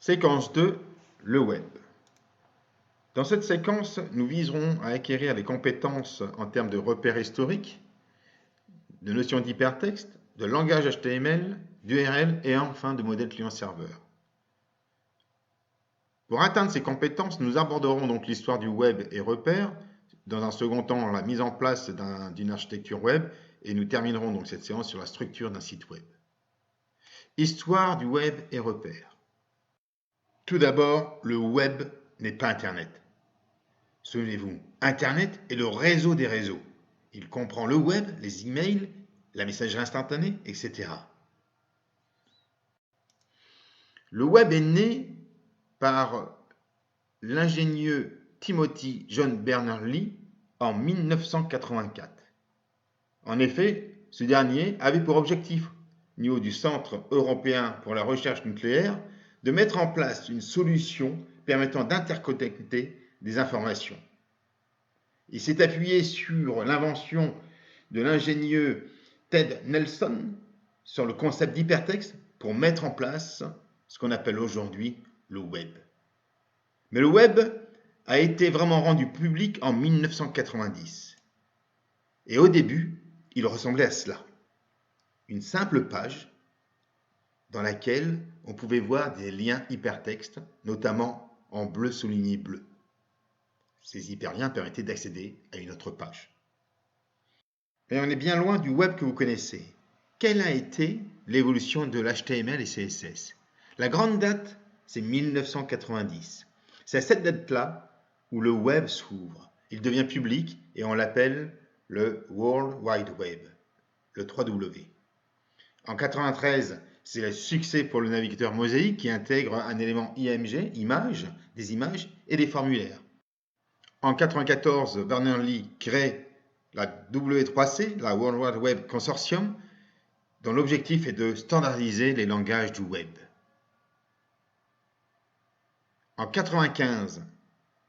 Séquence 2, le web. Dans cette séquence, nous viserons à acquérir des compétences en termes de repères historiques, de notions d'hypertexte, de langage HTML, d'URL et enfin de modèle client-serveur. Pour atteindre ces compétences, nous aborderons donc l'histoire du web et repères, dans un second temps la mise en place d'une architecture web et nous terminerons donc cette séance sur la structure d'un site web. Histoire du web et repères. Tout d'abord, le web n'est pas Internet. Souvenez-vous, Internet est le réseau des réseaux. Il comprend le web, les emails, la messagerie instantanée, etc. Le web est né par l'ingénieux Timothy John Berners-Lee en 1984. En effet, ce dernier avait pour objectif, au niveau du Centre européen pour la recherche nucléaire, de mettre en place une solution permettant d'interconnecter des informations. Il s'est appuyé sur l'invention de l'ingénieux Ted Nelson sur le concept d'hypertexte pour mettre en place ce qu'on appelle aujourd'hui le web. Mais le web a été vraiment rendu public en 1990. Et au début, il ressemblait à cela. Une simple page dans laquelle on pouvait voir des liens hypertextes, notamment en bleu souligné bleu. Ces hyperliens permettaient d'accéder à une autre page. Mais on est bien loin du web que vous connaissez. Quelle a été l'évolution de l'HTML et CSS? La grande date, c'est 1990. C'est à cette date-là où le web s'ouvre. Il devient public et on l'appelle le World Wide Web, le 3W. En 1993, c'est le succès pour le navigateur Mosaic qui intègre un élément IMG, des images et des formulaires. En 1994, Berners-Lee crée la W3C, la World Wide Web Consortium, dont l'objectif est de standardiser les langages du web. En 1995,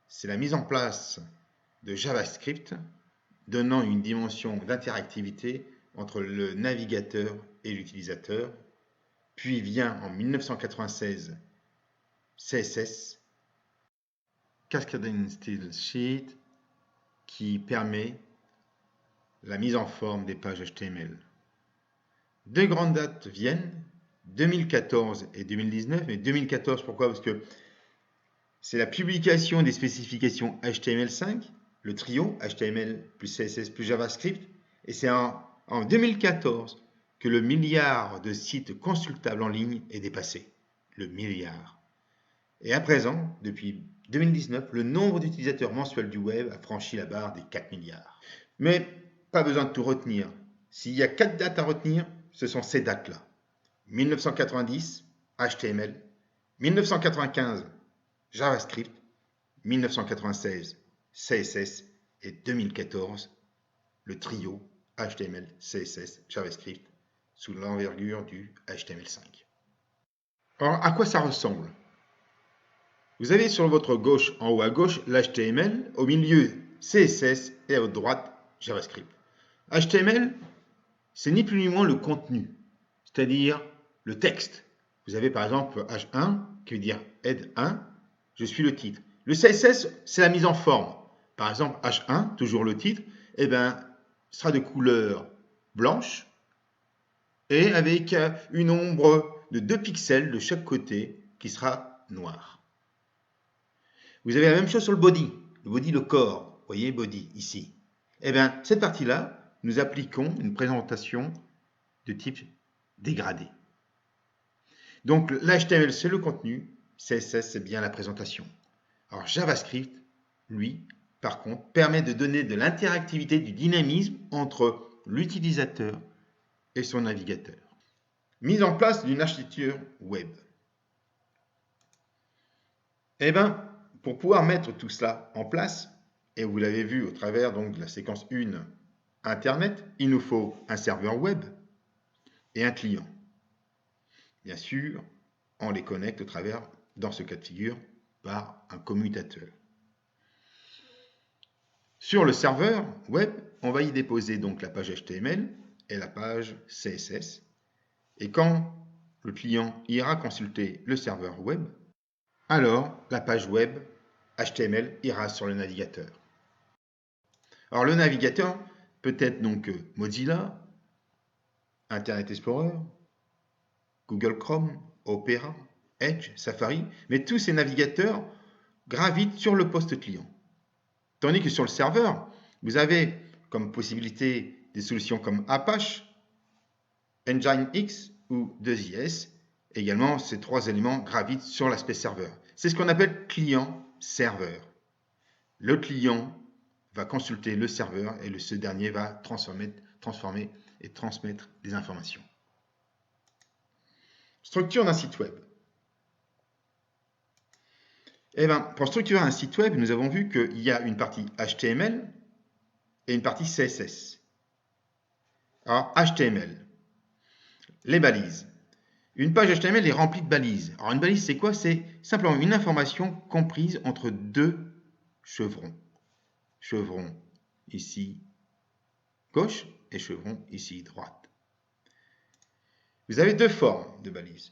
c'est la mise en place de JavaScript, donnant une dimension d'interactivité entre le navigateur et l'utilisateur. Puis vient en 1996 CSS, Cascading Style Sheet, qui permet la mise en forme des pages HTML. Deux grandes dates viennent, 2014 et 2019. Mais 2014, pourquoi? Parce que c'est la publication des spécifications HTML5, le trio HTML plus CSS plus JavaScript, et c'est en 2014 que le milliard de sites consultables en ligne est dépassé. Le milliard. Et à présent, depuis 2019, le nombre d'utilisateurs mensuels du web a franchi la barre des 4 milliards. Mais pas besoin de tout retenir. S'il y a 4 dates à retenir, ce sont ces dates-là. 1990, HTML. 1995, JavaScript. 1996, CSS. Et 2014, le trio HTML, CSS, JavaScript sous l'envergure du HTML5. Alors, à quoi ça ressemble? Vous avez sur votre gauche, en haut à gauche, l'HTML, au milieu CSS et à votre droite JavaScript. HTML, c'est ni plus ni moins le contenu, c'est-à-dire le texte. Vous avez par exemple H1 qui veut dire head 1, je suis le titre. Le CSS, c'est la mise en forme. Par exemple, H1, toujours le titre, sera de couleur blanche et avec une ombre de 2 pixels de chaque côté qui sera noire. Vous avez la même chose sur le body, le corps. Vous voyez, body, ici. Cette partie-là, nous appliquons une présentation de type dégradé. Donc, l'HTML, c'est le contenu, CSS, c'est bien la présentation. Alors, JavaScript, lui, par contre, permet de donner de l'interactivité, du dynamisme entre l'utilisateur et son navigateur. Mise en place d'une architecture web. Pour pouvoir mettre tout cela en place, et vous l'avez vu au travers donc, de la séquence 1, Internet, il nous faut un serveur web et un client. Bien sûr, on les connecte au travers, dans ce cas de figure, par un commutateur. Sur le serveur web, on va y déposer donc la page HTML et la page CSS. Et quand le client ira consulter le serveur web, alors la page web HTML ira sur le navigateur. Alors le navigateur peut être donc Mozilla, Internet Explorer, Google Chrome, Opera, Edge, Safari, mais tous ces navigateurs gravitent sur le poste client. Tandis que sur le serveur, vous avez comme possibilité des solutions comme Apache, Nginx ou 2IS. Également, ces trois éléments gravitent sur l'aspect serveur. C'est ce qu'on appelle client-serveur. Le client va consulter le serveur et ce dernier va transformer et transmettre des informations. Structure d'un site web. Eh bien, pour structurer un site web, nous avons vu qu'il y a une partie HTML et une partie CSS. Alors, HTML, les balises. Une page HTML est remplie de balises. Alors, une balise, c'est quoi? C'est simplement une information comprise entre deux chevrons. Chevron ici gauche et chevron ici droite. Vous avez deux formes de balises.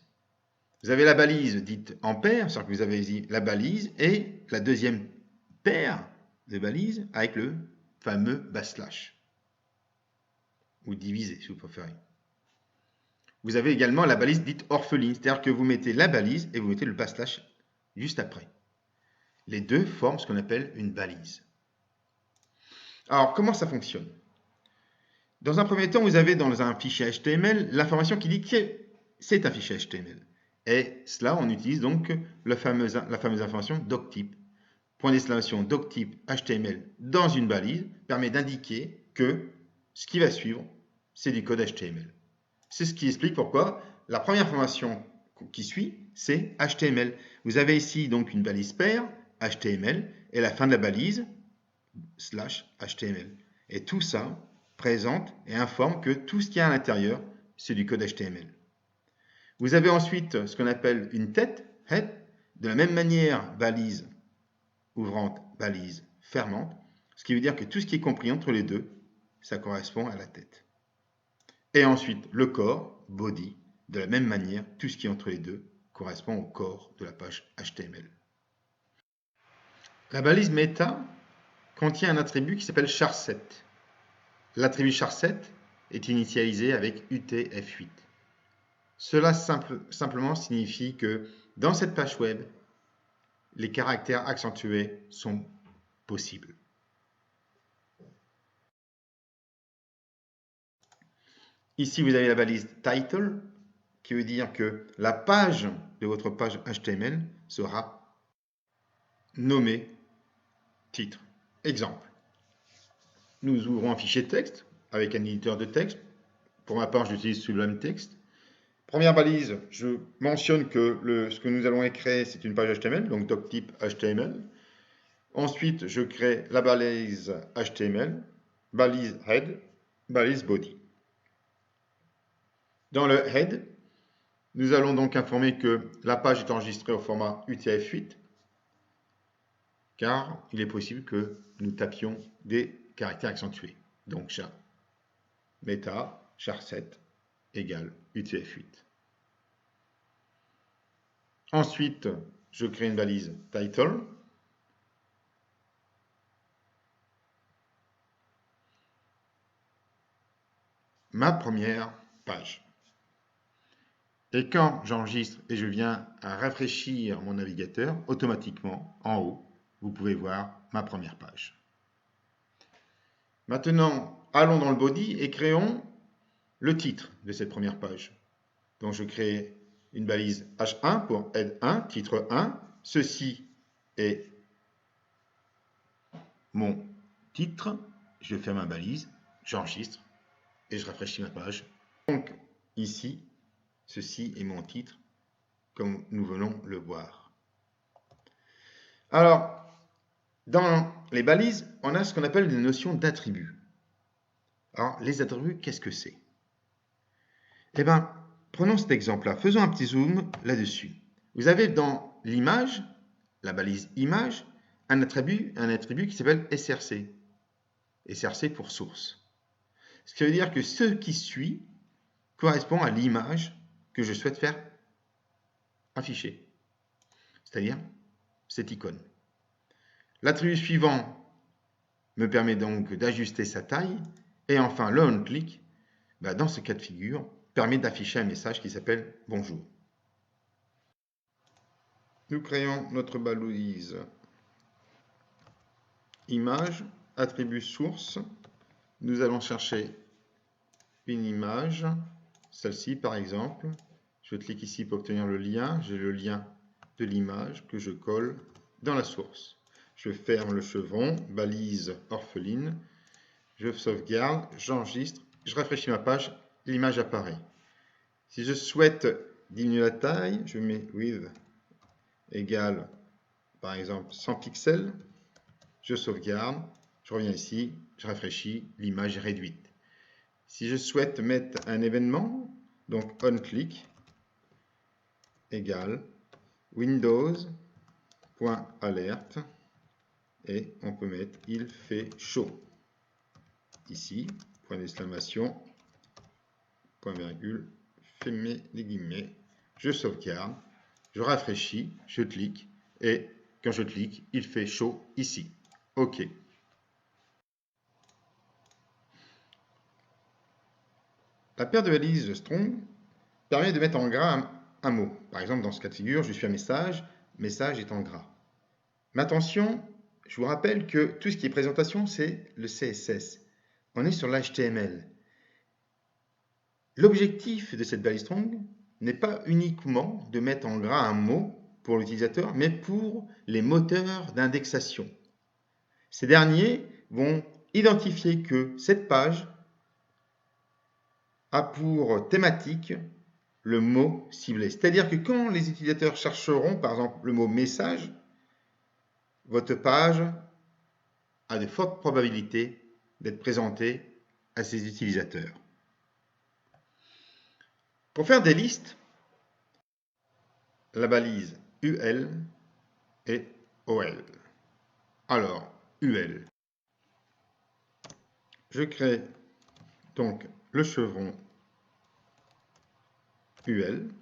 Vous avez la balise dite en paire, c'est-à-dire que vous avez ici la balise et la deuxième paire de balises avec le fameux backslash, ou divisé si vous préférez. Vous avez également la balise dite orpheline, c'est-à-dire que vous mettez la balise et vous mettez le backslash juste après. Les deux forment ce qu'on appelle une balise. Alors, comment ça fonctionne? Dans un premier temps, vous avez dans un fichier HTML l'information qui dit que c'est un fichier HTML. Et cela, on utilise donc la fameuse information doctype. Point d'exclamation doctype HTML dans une balise permet d'indiquer que ce qui va suivre, c'est du code HTML. C'est ce qui explique pourquoi la première information qui suit, c'est HTML. Vous avez ici donc une balise paire, HTML, et la fin de la balise, /HTML. Et tout ça présente et informe que tout ce qu'il y a à l'intérieur, c'est du code HTML. Vous avez ensuite ce qu'on appelle une tête, head, de la même manière, balise ouvrante, balise fermante, ce qui veut dire que tout ce qui est compris entre les deux, ça correspond à la tête. Et ensuite, le corps, body, de la même manière, tout ce qui est entre les deux correspond au corps de la page HTML. La balise meta contient un attribut qui s'appelle char7. L'attribut char7 est initialisé avec UTF-8. Cela simplement signifie que dans cette page web, les caractères accentués sont possibles. Ici, vous avez la balise title, qui veut dire que la page de votre page HTML sera nommée titre. Exemple. Nous ouvrons un fichier de texte avec un éditeur de texte. Pour ma part, j'utilise Sublime Text. Première balise, je mentionne que ce que nous allons créer, c'est une page HTML, donc doctype HTML. Ensuite, je crée la balise HTML, balise head, balise body. Dans le head, nous allons donc informer que la page est enregistrée au format UTF-8, car il est possible que nous tapions des caractères accentués. Donc, char, meta, char7 égale UTF-8. Ensuite, je crée une balise title. Ma première page. Et quand j'enregistre et je viens à rafraîchir mon navigateur, automatiquement, en haut, vous pouvez voir ma première page. Maintenant, allons dans le body et créons le titre de cette première page. Donc, je crée une balise H1 pour head 1, titre 1. Ceci est mon titre. Je ferme ma balise, j'enregistre et je rafraîchis ma page. Donc, ici, ceci est mon titre, comme nous venons le voir. Alors, dans les balises, on a ce qu'on appelle des notions d'attributs. Alors, les attributs, qu'est-ce que c'est? Eh bien, prenons cet exemple-là. Faisons un petit zoom là-dessus. Vous avez dans l'image, la balise image, un attribut qui s'appelle src. src pour source. Ce qui veut dire que ce qui suit correspond à l'image que je souhaite faire afficher. c'est-à-dire cette icône. L'attribut suivant me permet donc d'ajuster sa taille. Et enfin, le on-click, dans ce cas de figure, permet d'afficher un message qui s'appelle « Bonjour ». Nous créons notre balise image, attribut source. Nous allons chercher une image, celle-ci par exemple. Je clique ici pour obtenir le lien. J'ai le lien de l'image que je colle dans la source. Je ferme le chevron, balise orpheline. Je sauvegarde, j'enregistre, je rafraîchis ma page, l'image apparaît. Si je souhaite diminuer la taille, je mets width égale par exemple 100 pixels. Je sauvegarde, je reviens ici, je rafraîchis, l'image est réduite. Si je souhaite mettre un événement, donc onClick égale Windows.alert et on peut mettre il fait chaud. Ici, point d'exclamation, point virgule, fermez les guillemets, je sauvegarde, je rafraîchis, je clique et quand je clique, il fait chaud ici. OK. La paire de balises strong permet de mettre en gras un mot. Par exemple, dans ce cas de figure, je suis un message, message est en gras. Mais attention, je vous rappelle que tout ce qui est présentation, c'est le CSS. On est sur l'HTML. L'objectif de cette balise strong n'est pas uniquement de mettre en gras un mot pour l'utilisateur, mais pour les moteurs d'indexation. Ces derniers vont identifier que cette page a pour thématique le mot ciblé. C'est-à-dire que quand les utilisateurs chercheront, par exemple, le mot message, votre page a de fortes probabilités d'être présentée à ces utilisateurs. Pour faire des listes, la balise UL et OL. Alors, UL. Je crée donc le chevron UL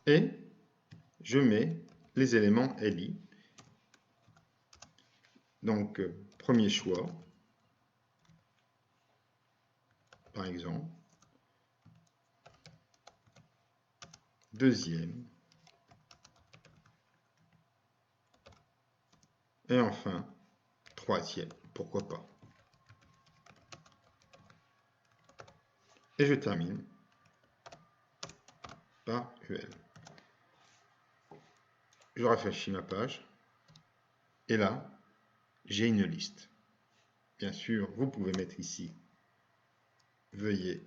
et je mets les éléments LI. Donc, premier choix, par exemple. Deuxième. Et enfin, troisième. Pourquoi pas. Et je termine par UL. Je rafraîchis ma page. Et là, j'ai une liste. Bien sûr, vous pouvez mettre ici « Veuillez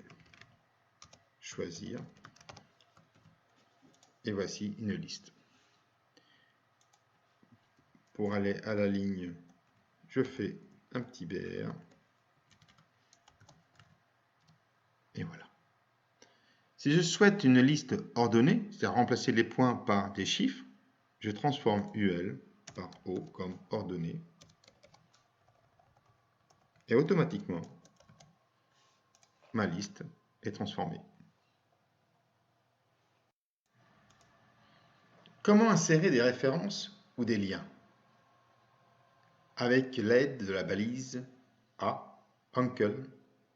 choisir ». Et voici une liste. Pour aller à la ligne, je fais un petit BR. Et voilà. Si je souhaite une liste ordonnée, c'est-à-dire remplacer les points par des chiffres, je transforme UL par O comme ordonnée. Et automatiquement, ma liste est transformée. Comment insérer des références ou des liens? Avec l'aide de la balise A, Uncle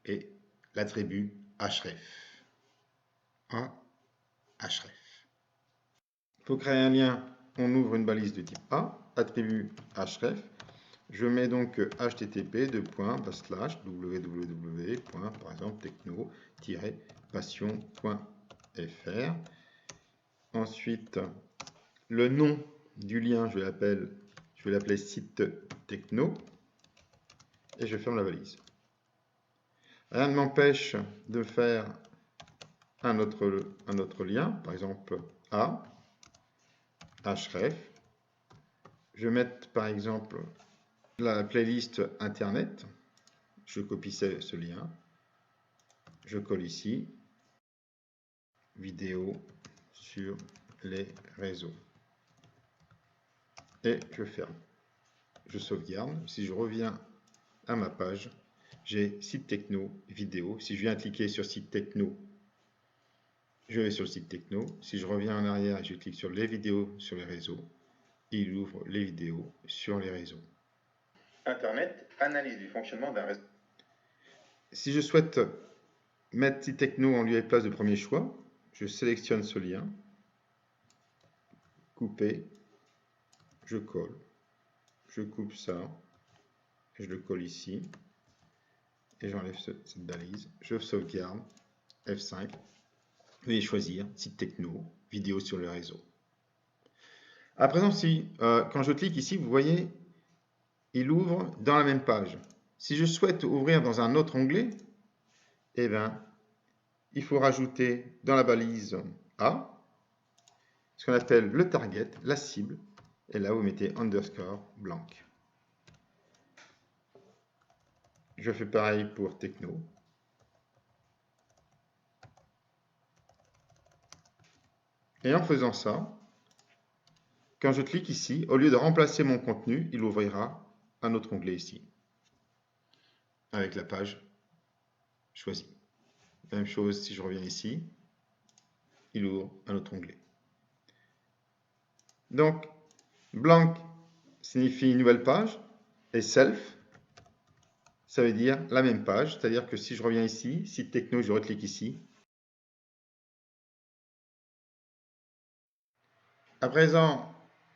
et l'attribut href. A, href. Pour créer un lien, on ouvre une balise de type A, attribut href. Je mets donc http://www. par exemple techno-passion.fr. Ensuite, le nom du lien, je vais l'appeler site techno et je ferme la balise. Rien ne m'empêche de faire un autre lien, par exemple A, href. Je vais mettre par exemple la playlist internet. Je copie ce lien. Je colle ici. Vidéo sur les réseaux. Et je ferme. Je sauvegarde. Si je reviens à ma page, j'ai site techno, vidéo. Si je viens cliquer sur site techno, Je vais sur le site techno. Si je reviens en arrière et je clique sur les vidéos sur les réseaux, il ouvre les vidéos sur les réseaux. Internet, analyse du fonctionnement d'un réseau. Si je souhaite mettre site techno en lieu et place de premier choix, je sélectionne ce lien, couper, je colle, je coupe ça, et je le colle ici, et j'enlève cette balise, je sauvegarde, F5, et choisir site techno, vidéo sur le réseau. À présent, quand je clique ici, vous voyez, il ouvre dans la même page. Si je souhaite ouvrir dans un autre onglet, eh bien, il faut rajouter dans la balise A ce qu'on appelle le target, la cible, et là vous mettez underscore blanc. Je fais pareil pour techno. Et en faisant ça, quand je clique ici, au lieu de remplacer mon contenu, il ouvrira un autre onglet ici, avec la page choisie. Même chose si je reviens ici, il ouvre un autre onglet. Donc, blank signifie une nouvelle page, et self, ça veut dire la même page, c'est-à-dire que si je reviens ici, site techno, je reclique ici. À présent,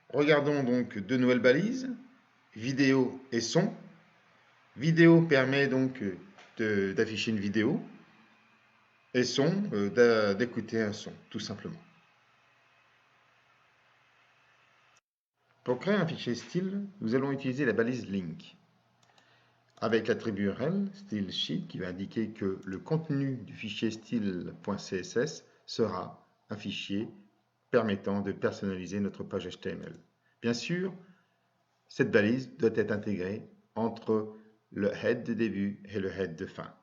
regardons donc deux nouvelles balises, vidéo et son. Vidéo permet donc d'afficher une vidéo, et son, d'écouter un son, tout simplement. Pour créer un fichier style, nous allons utiliser la balise link. Avec l'attribut rel, style sheet, qui va indiquer que le contenu du fichier style.css sera un fichier permettant de personnaliser notre page HTML. Bien sûr, cette balise doit être intégrée entre le head de début et le head de fin.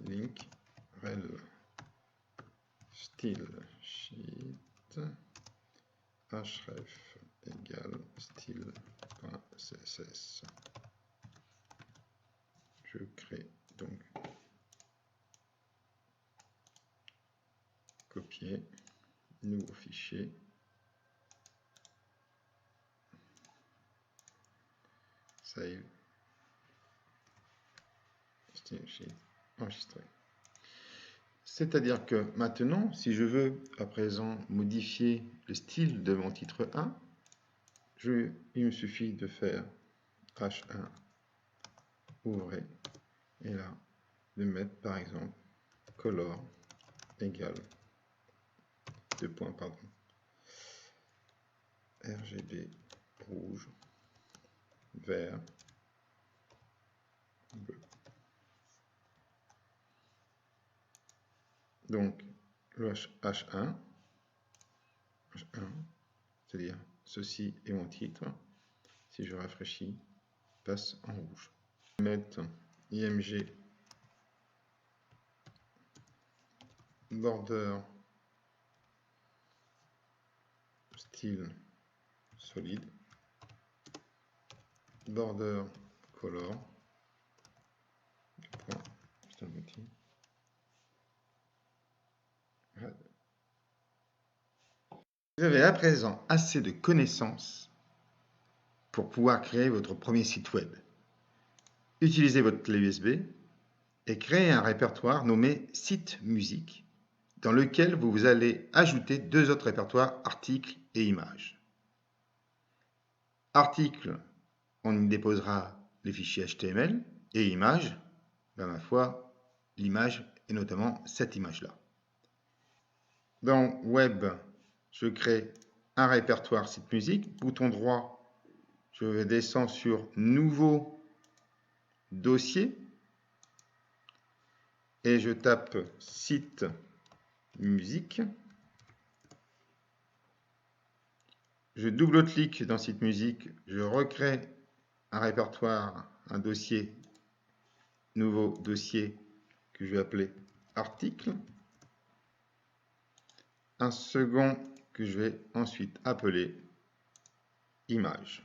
Link rel style sheet href égale style.css. Je crée donc copier, nouveau fichier, save, style sheet, enregistré. C'est-à-dire que maintenant, si je veux à présent modifier le style de mon titre 1, il me suffit de faire H1 ouvrez et là de mettre par exemple color égale RGB rouge, vert, bleu. Donc le H1, c'est-à-dire ceci est mon titre, si je rafraîchis, passe en rouge. Je vais mettre IMG border style solide, border color, point, c'est un outil. Vous avez à présent assez de connaissances pour pouvoir créer votre premier site web. Utilisez votre clé USB et créez un répertoire nommé site musique dans lequel vous allez ajouter deux autres répertoires articles et images. Articles, on y déposera les fichiers HTML et images, ma foi, l'image est notamment cette image-là. Dans Web, je crée un répertoire site musique, bouton droit, je descends sur Nouveau dossier et je tape site musique. Je double-clique dans site musique, je recrée un répertoire, un dossier, nouveau dossier que je vais appeler article. Un second que je vais ensuite appeler image.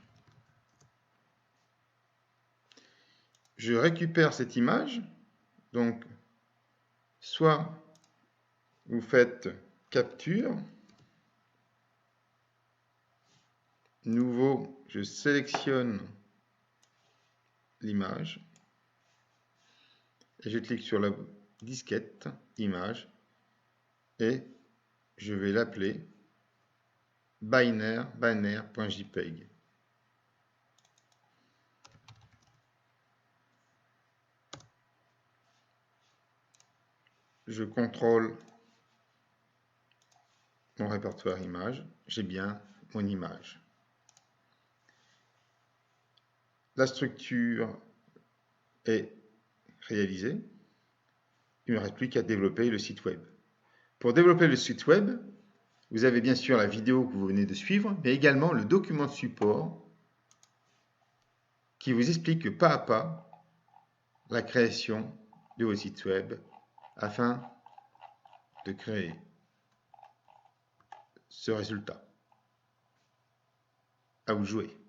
Je récupère cette image, donc soit Vous faites capture, nouveau, je sélectionne l'image et je clique sur la disquette image et je vais l'appeler banner.jpg. Je contrôle mon répertoire image, j'ai bien mon image. La structure est réalisée, il ne me reste plus qu'à développer le site web. Pour développer le site web, vous avez bien sûr la vidéo que vous venez de suivre, mais également le document de support qui vous explique pas à pas la création de vos sites web afin de créer ce résultat. À vous de jouer.